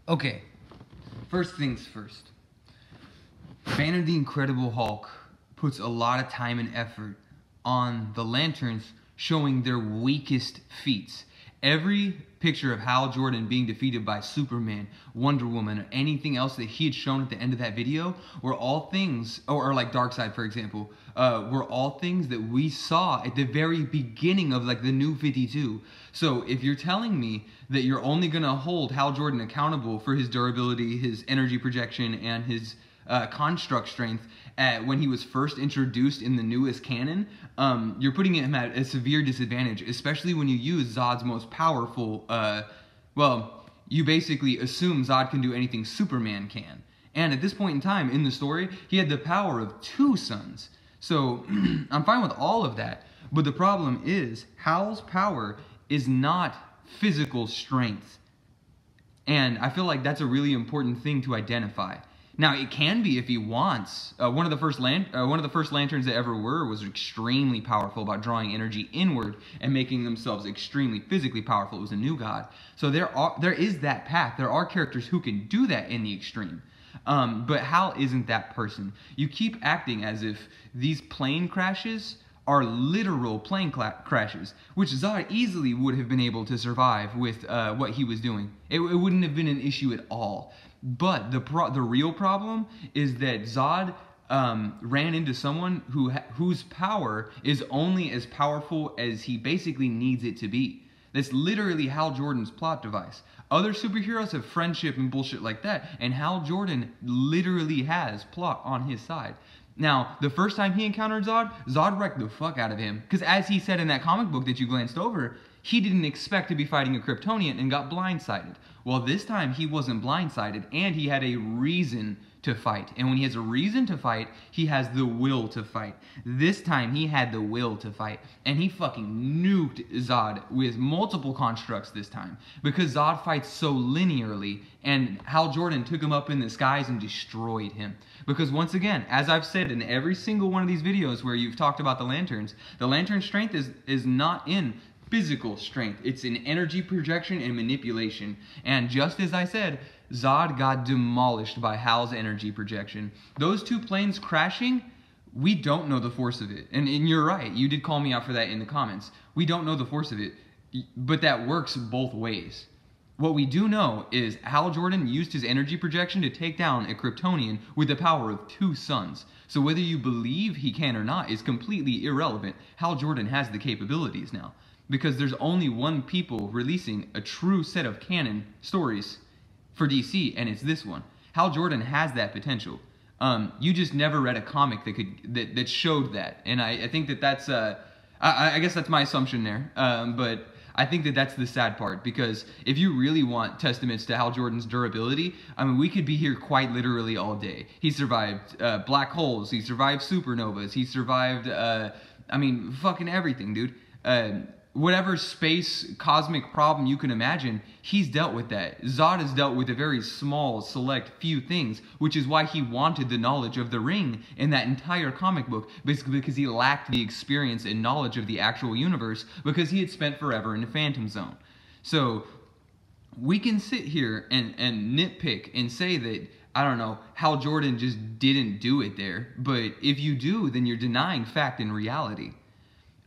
Okay, first things first. Banner the Incredible Hulk puts a lot of time and effort on the lanterns showing their weakest feats. Every picture of Hal Jordan being defeated by Superman, Wonder Woman, or anything else that he had shown at the end of that video were all things, or like Darkseid for example, were all things that we saw at the very beginning of like the New 52. So if you're telling me that you're only gonna hold Hal Jordan accountable for his durability, his energy projection, and his construct strength when he was first introduced in the newest canon, you're putting him at a severe disadvantage, especially when you use Zod's most powerful, well, you basically assume Zod can do anything Superman can. And at this point in time in the story, he had the power of 2 suns. So I'm fine with all of that. But the problem is, Hal's power is not physical strength. And I feel like that's a really important thing to identify. Now, it can be if he wants. One of the first lanterns that ever were was extremely powerful about drawing energy inward and making themselves extremely physically powerful. It was a new god. So there is that path. There are characters who can do that in the extreme. But Hal isn't that person. You keep acting as if these plane crashes are literal plane crashes, which Zod easily would have been able to survive with what he was doing. It wouldn't have been an issue at all. But the real problem is that Zod ran into someone whose power is only as powerful as he basically needs it to be. That's literally Hal Jordan's plot device. Other superheroes have friendship and bullshit like that, and Hal Jordan literally has plot on his side. Now, the first time he encountered Zod, Zod wrecked the fuck out of him. Because as he said in that comic book that you glanced over, he didn't expect to be fighting a Kryptonian and got blindsided. Well, this time he wasn't blindsided, and he had a reason to fight. And when he has a reason to fight, he has the will to fight. This time he had the will to fight, and he fucking nuked Zod with multiple constructs this time, because Zod fights so linearly, and Hal Jordan took him up in the skies and destroyed him. Because once again, as I've said in every single one of these videos where you've talked about the lantern strength is not in physical strength. It's in energy projection and manipulation. And just as I said, Zod got demolished by Hal's energy projection. Those 2 planes crashing, we don't know the force of it. And you're right, you did call me out for that in the comments. We don't know the force of it, but that works both ways. What we do know is Hal Jordan used his energy projection to take down a Kryptonian with the power of 2 suns. So whether you believe he can or not is completely irrelevant. Hal Jordan has the capabilities now. Because there's only one people releasing a true set of canon stories for DC, and it's this one. Hal Jordan has that potential. You just never read a comic that showed that, and I think that's I guess that's my assumption there. But I think that's the sad part, because if you really want testaments to Hal Jordan's durability, I mean, we could be here quite literally all day. He survived black holes. He survived supernovas. He survived I mean, fucking everything, dude. Whatever space cosmic problem you can imagine, he's dealt with that. Zod has dealt with a very small, select few things, which is why he wanted the knowledge of the ring in that entire comic book, basically because he lacked the experience and knowledge of the actual universe, because he had spent forever in the Phantom Zone. So we can sit here and nitpick and say that, I don't know, Hal Jordan just didn't do it there, but if you do, then you're denying fact and reality.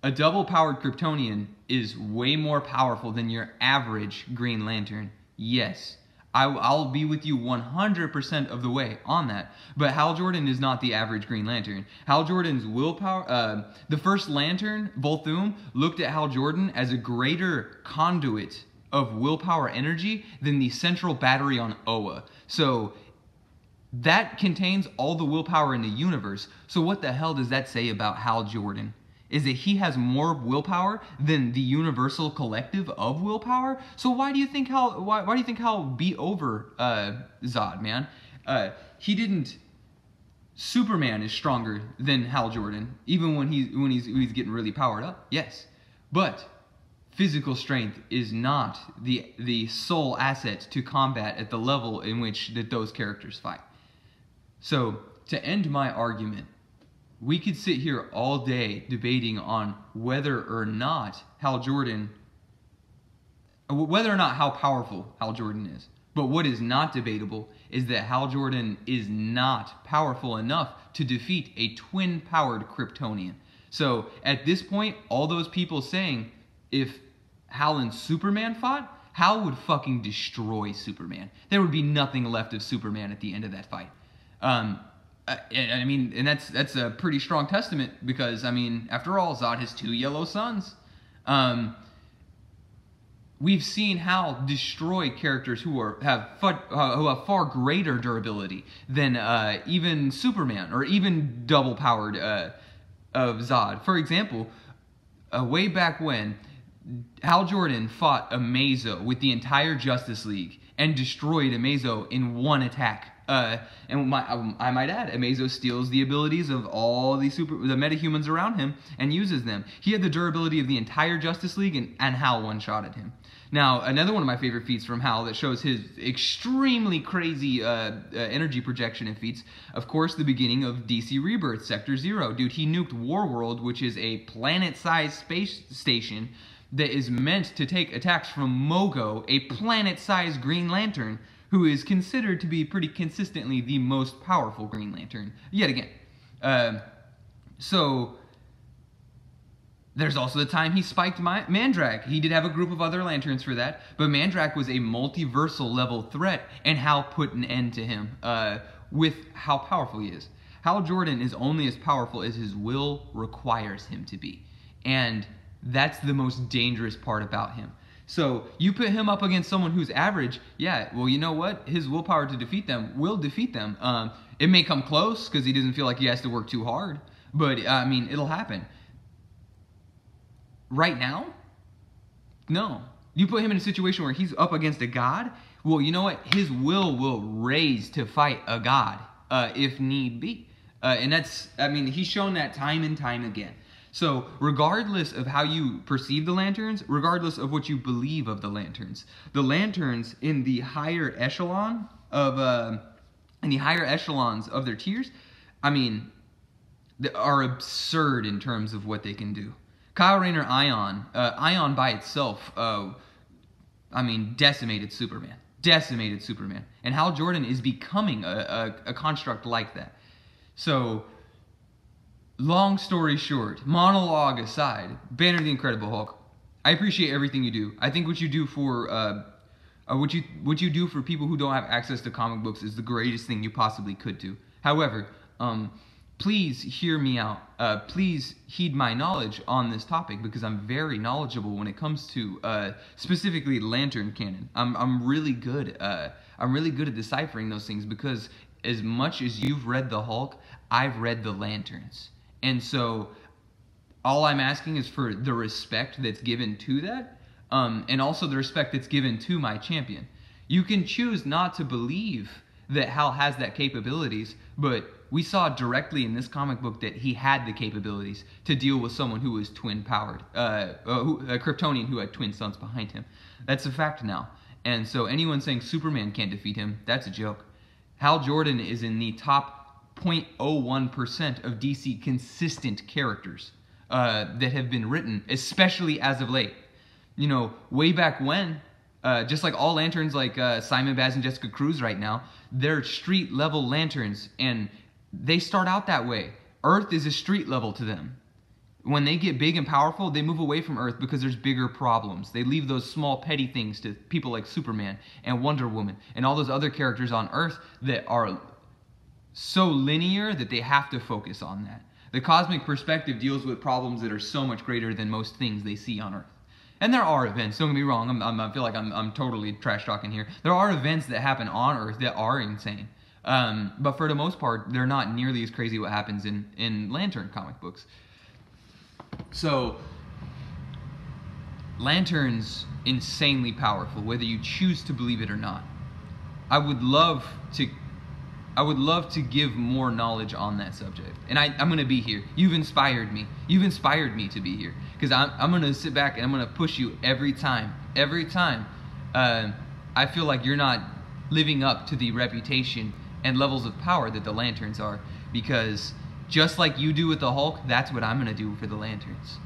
A double-powered Kryptonian is way more powerful than your average Green Lantern. Yes, I'll be with you 100% of the way on that. But Hal Jordan is not the average Green Lantern. Hal Jordan's willpower, the first Lantern, Volthoom, looked at Hal Jordan as a greater conduit of willpower energy than the central battery on Oa. So that contains all the willpower in the universe. So what the hell does that say about Hal Jordan? Is that he has more willpower than the universal collective of willpower? So why do you think Hal beat over Zod, man? He didn't. Superman is stronger than Hal Jordan, even when he's getting really powered up. Yes, but physical strength is not the sole asset to combat at the level in which those characters fight. So to end my argument, we could sit here all day debating on whether or not how powerful Hal Jordan is. But what is not debatable is that Hal Jordan is not powerful enough to defeat a twin-powered Kryptonian. So at this point, all those people saying if Hal and Superman fought, Hal would fucking destroy Superman. There would be nothing left of Superman at the end of that fight. I mean, and that's a pretty strong testament because, I mean, after all, Zod has 2 yellow suns. We've seen Hal destroy characters who have far greater durability than even Superman or even double-powered of Zod. For example, way back when, Hal Jordan fought Amazo with the entire Justice League and destroyed Amazo in one attack. And I might add, Amazo steals the abilities of all the metahumans around him and uses them. He had the durability of the entire Justice League, and Hal one-shotted him. Now, another one of my favorite feats from Hal that shows his extremely crazy energy projection and feats, of course, the beginning of DC Rebirth, Sector Zero. Dude, he nuked Warworld, which is a planet-sized space station that is meant to take attacks from Mogo, a planet-sized Green Lantern, who is considered to be pretty consistently the most powerful Green Lantern, yet again. So, there's also the time he spiked Mandrake. He did have a group of other Lanterns for that, but Mandrake was a multiversal level threat, and Hal put an end to him with how powerful he is. Hal Jordan is only as powerful as his will requires him to be, and that's the most dangerous part about him. So you put him up against someone who's average, yeah, well, you know what? His willpower to defeat them will defeat them. It may come close because he doesn't feel like he has to work too hard, but I mean, it'll happen. Right now, no. You put him in a situation where he's up against a god, well, you know what? His will raise to fight a god if need be. And that's, I mean, he's shown that time and time again. So regardless of how you perceive the Lanterns, regardless of what you believe of the Lanterns in the higher echelon of echelons of their tiers, I mean, they are absurd in terms of what they can do. Kyle Rayner Ion by itself, I mean, decimated Superman. And Hal Jordan is becoming a construct like that. So, long story short, monologue aside, Banner the Incredible Hulk, I appreciate everything you do. I think what you do for what you do for people who don't have access to comic books is the greatest thing you possibly could do. However, please hear me out. Please heed my knowledge on this topic because I'm very knowledgeable when it comes to specifically Lantern canon. I'm really good. I'm really good at deciphering those things because as much as you've read the Hulk, I've read the Lanterns, and so all I'm asking is for the respect that's given to that, and also the respect that's given to my champion. You can choose not to believe that Hal has that capabilities, but we saw directly in this comic book that he had the capabilities to deal with someone who was twin-powered, a Kryptonian who had twin suns behind him. That's a fact now. And so anyone saying Superman can't defeat him, that's a joke. Hal Jordan is in the top 0.01% of DC consistent characters that have been written, especially as of late. You know, way back when, just like all Lanterns like Simon Baz and Jessica Cruz right now, they're street-level Lanterns, and they start out that way. Earth is a street level to them. When they get big and powerful, they move away from Earth because there's bigger problems. They leave those small petty things to people like Superman and Wonder Woman and all those other characters on Earth that are so linear that they have to focus on that. The cosmic perspective deals with problems that are so much greater than most things they see on Earth. And there are events, don't get me wrong, I feel like I'm totally trash talking here. There are events that happen on Earth that are insane. But for the most part, they're not nearly as crazy what happens in Lantern comic books. So, Lantern's insanely powerful, whether you choose to believe it or not. I would love to give more knowledge on that subject. And I'm going to be here. You've inspired me. You've inspired me to be here. Because I'm going to sit back and I'm going to push you every time. Every time I feel like you're not living up to the reputation and levels of power that the Lanterns are. Because just like you do with the Hulk, that's what I'm going to do for the Lanterns.